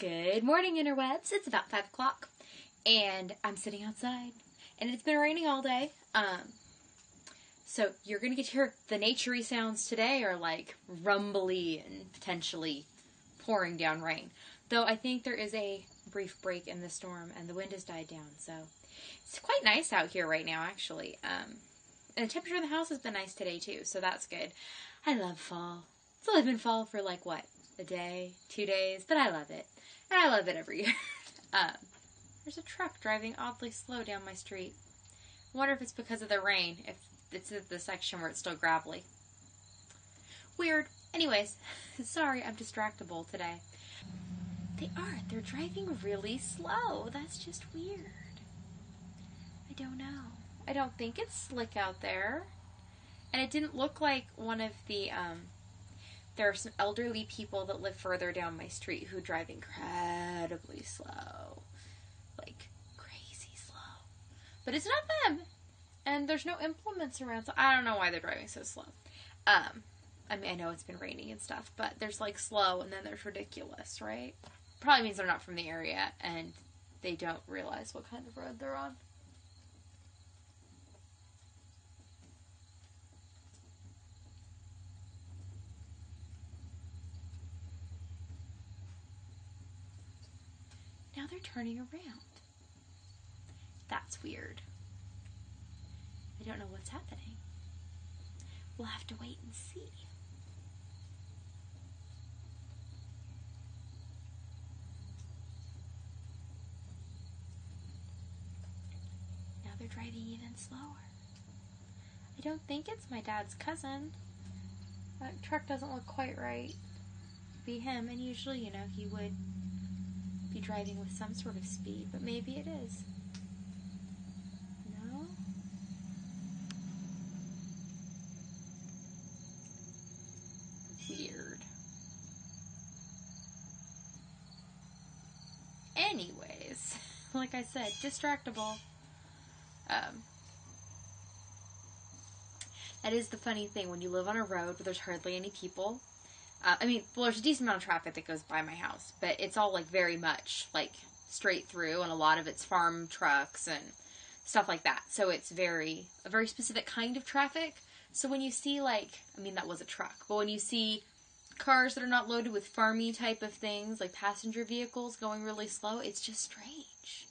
Good morning, interwebs. It's about 5 o'clock, and I'm sitting outside, and it's been raining all day. So you're gonna get to hear the naturey sounds today are like rumbly and potentially pouring down rain. Though I think there is a brief break in the storm, and the wind has died down, so it's quite nice out here right now, actually. And the temperature in the house has been nice today too, so that's good. I love fall. It's only been fall for like what? A day, 2 days, but I love it. And I love it every year. There's a truck driving oddly slow down my street. I wonder if it's because of the rain, if it's at the section where it's still gravelly. Weird. Anyways, sorry, I'm distractible today. They aren't. They're driving really slow. That's just weird. I don't know. I don't think it's slick out there. And it didn't look like one of the, there are some elderly people that live further down my street who drive incredibly slow. Like, crazy slow. But it's not them. And there's no implements around, so I don't know why they're driving so slow. I mean, I know it's been raining and stuff, but there's like slow and then there's ridiculous, right? Probably means they're not from the area and they don't realize what kind of road they're on. Now they're turning around. That's weird. I don't know what's happening. We'll have to wait and see. Now they're driving even slower. I don't think it's my dad's cousin. That truck doesn't look quite right. Be him, and usually, you know, he would be driving with some sort of speed, but maybe it is. No? Weird. Anyways, like I said, distractible. That is the funny thing when you live on a road where there's hardly any people. I mean, well, there's a decent amount of traffic that goes by my house, but it's all, like, very much, like, straight through, and a lot of it's farm trucks and stuff like that. So it's a very specific kind of traffic. So when you see, like, I mean, that was a truck, but when you see cars that are not loaded with farmy type of things, like passenger vehicles going really slow, it's just strange.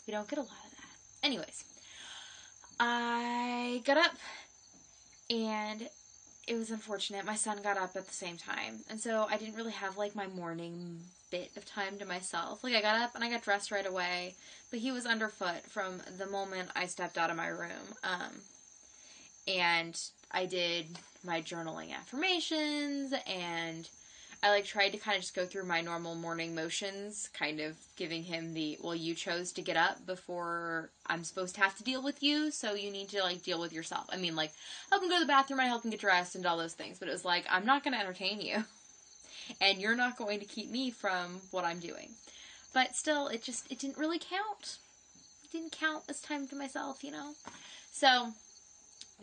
We don't get a lot of that. Anyways, I got up, and it was unfortunate. My son got up at the same time. And so I didn't really have, like, my morning bit of time to myself. Like, I got up and I got dressed right away. But he was underfoot from the moment I stepped out of my room. And I did my journaling affirmations. And I, like, tried to kind of just go through my normal morning motions. Kind of giving him the, well, you chose to get up before I'm supposed to have to deal with you, so you need to, like, deal with yourself. I mean, like, help him go to the bathroom, I help him get dressed and all those things, but it was like, I'm not going to entertain you, and you're not going to keep me from what I'm doing. But still, it didn't really count. It didn't count as time to myself, you know? So,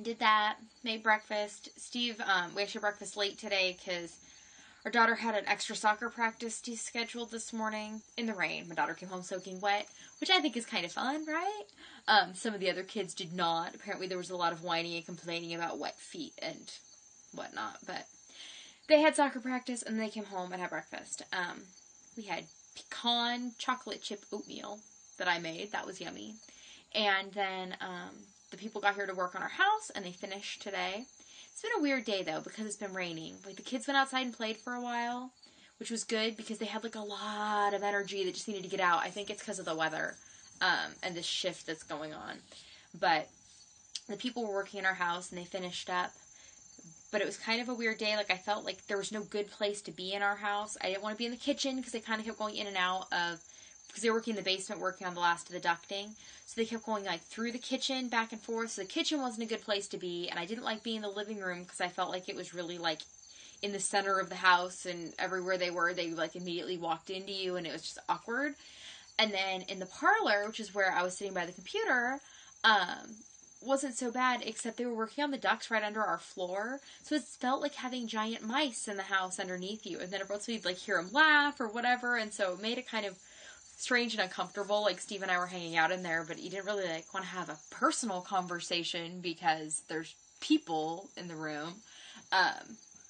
did that, made breakfast. Steve, we actually had breakfast late today, because our daughter had an extra soccer practice scheduled this morning in the rain. My daughter came home soaking wet, which I think is kind of fun, right? Some of the other kids did not. Apparently there was a lot of whining and complaining about wet feet and whatnot, but they had soccer practice and they came home and had breakfast. We had pecan chocolate chip oatmeal that I made. That was yummy. And then the people got here to work on our house and they finished today. It's been a weird day, though, because it's been raining. Like, the kids went outside and played for a while, which was good, because they had, like, a lot of energy that just needed to get out. I think it's because of the weather, and this shift that's going on. But the people were working in our house, and they finished up. But it was kind of a weird day. Like, I felt like there was no good place to be in our house. I didn't want to be in the kitchen, because they kind of kept going in and out of, because they were working in the basement, working on the last of the ducting. So they kept going, like, through the kitchen, back and forth. So the kitchen wasn't a good place to be. And I didn't like being in the living room because I felt like it was really, like, in the center of the house. And everywhere they were, they, like, immediately walked into you. And it was just awkward. And then in the parlor, which is where I was sitting by the computer, wasn't so bad, except they were working on the ducts right under our floor, so it felt like having giant mice in the house underneath you, and then every once in a while you'd, like, hear them laugh or whatever, and so it made it kind of strange and uncomfortable. Like, Steve and I were hanging out in there, but you didn't really, like, want to have a personal conversation because there's people in the room.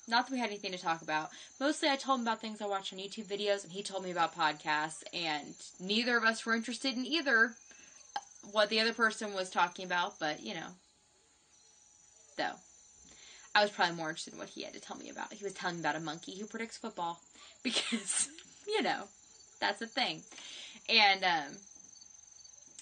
Not that we had anything to talk about. Mostly I told him about things I watched on YouTube videos, and he told me about podcasts, and neither of us were interested in either what the other person was talking about, but, you know. Though, I was probably more interested in what he had to tell me about. He was telling me about a monkey who predicts football, because, you know, that's a thing. And,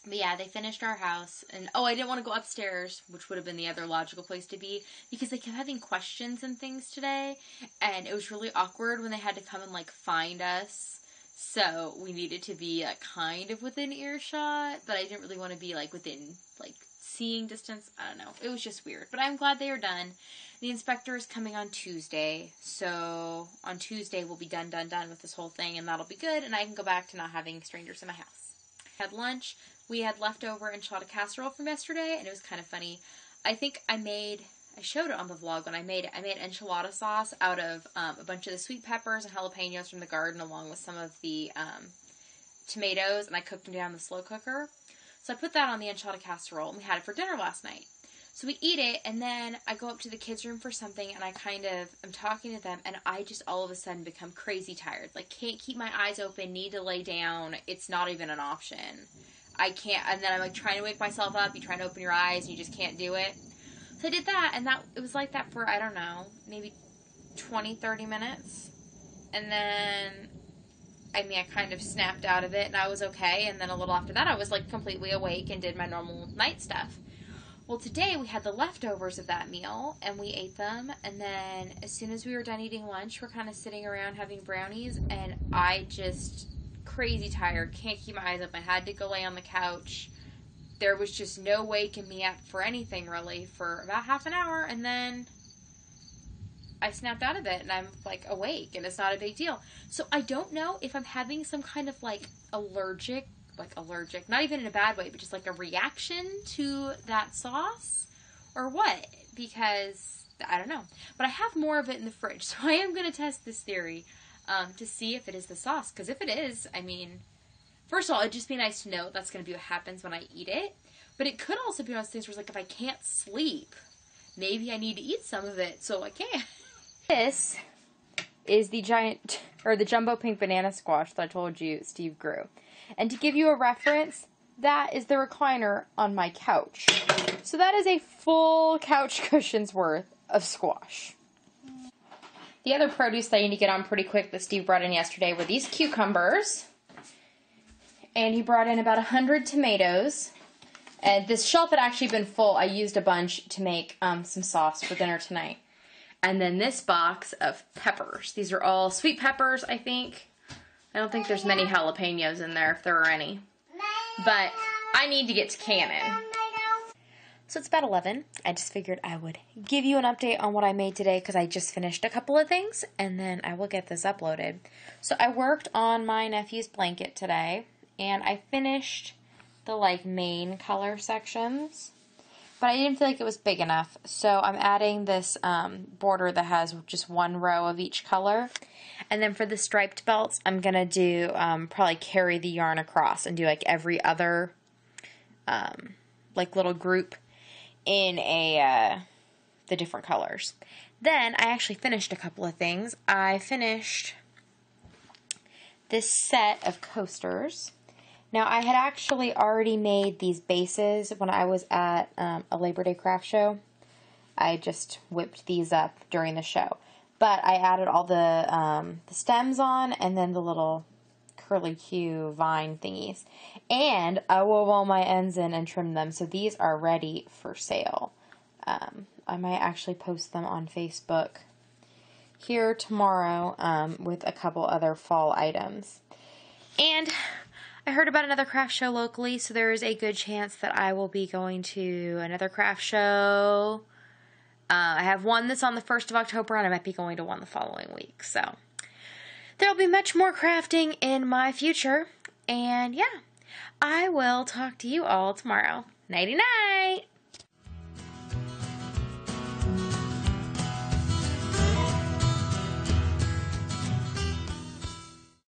but yeah, they finished our house, and, oh, I didn't want to go upstairs, which would have been the other logical place to be, because they kept having questions and things today, and it was really awkward when they had to come and, like, find us, so we needed to be, like, kind of within earshot, but I didn't really want to be, like, within, like, seeing distance. I don't know, it was just weird, but I'm glad they are done. The inspector is coming on Tuesday, so on Tuesday we'll be done with this whole thing, and that'll be good, and I can go back to not having strangers in my house. Had lunch. We had leftover enchilada casserole from yesterday, and it was kind of funny. I think I showed it on the vlog when I made it. I made enchilada sauce out of a bunch of the sweet peppers and jalapenos from the garden, along with some of the tomatoes, and I cooked them down in the slow cooker. So I put that on the enchilada casserole, and we had it for dinner last night. So we eat it, and then I go up to the kids' room for something, and I kind of am talking to them, and I just all of a sudden become crazy tired. Like, can't keep my eyes open, need to lay down. It's not even an option. I can't, and then I'm, like, trying to wake myself up. You try to open your eyes, and you just can't do it. So I did that, and it was like that for, I don't know, maybe 20, 30 minutes. And then, I kind of snapped out of it, and I was okay. And then a little after that, I was, like, completely awake and did my normal night stuff. Well, today we had the leftovers of that meal, and we ate them, and then as soon as we were done eating lunch, we're kind of sitting around having brownies, and I just, crazy tired, can't keep my eyes open. I had to go lay on the couch. There was just no waking me up for anything, really, for about half an hour, and then I snapped out of it, and I'm, like, awake, and it's not a big deal. So I don't know if I'm having some kind of, like, allergic, not even in a bad way, but just like a reaction to that sauce or what, because I don't know, but I have more of it in the fridge, so I am going to test this theory to see if it is the sauce, because if it is, first of all, it'd just be nice to know that's going to be what happens when I eat it, but it could also be one of those things where it's like, if I can't sleep, maybe I need to eat some of it so I can. This is the jumbo pink banana squash that I told you Steve grew. And to give you a reference, that is the recliner on my couch. So that is a full couch cushion's worth of squash. The other produce that I need to get on pretty quick that Steve brought in yesterday were these cucumbers. And he brought in about 100 tomatoes. And this shelf had actually been full. I used a bunch to make some sauce for dinner tonight. And then this box of peppers. These are all sweet peppers, I think. I don't think there's many jalapenos in there, if there are any. But I need to get to canning. So it's about 11. I just figured I would give you an update on what I made today, because I just finished a couple of things, and then I will get this uploaded. So I worked on my nephew's blanket today, and I finished the, like, main color sections. But I didn't feel like it was big enough, so I'm adding this border that has just one row of each color. And then for the striped belts, I'm going to do, probably carry the yarn across and do, like, every other, like, little group in the different colors. Then I actually finished a couple of things. I finished this set of coasters. Now, I had actually already made these bases when I was at a Labor Day craft show. I just whipped these up during the show. But I added all the stems on, and then the little curly-Q vine thingies. And I wove all my ends in and trimmed them, so these are ready for sale. I might actually post them on Facebook here tomorrow with a couple other fall items. And I heard about another craft show locally, so there is a good chance that I will be going to another craft show. I have one that's on the 1st of October, and I might be going to one the following week. So there'll be much more crafting in my future. And yeah, I will talk to you all tomorrow. Nighty-night!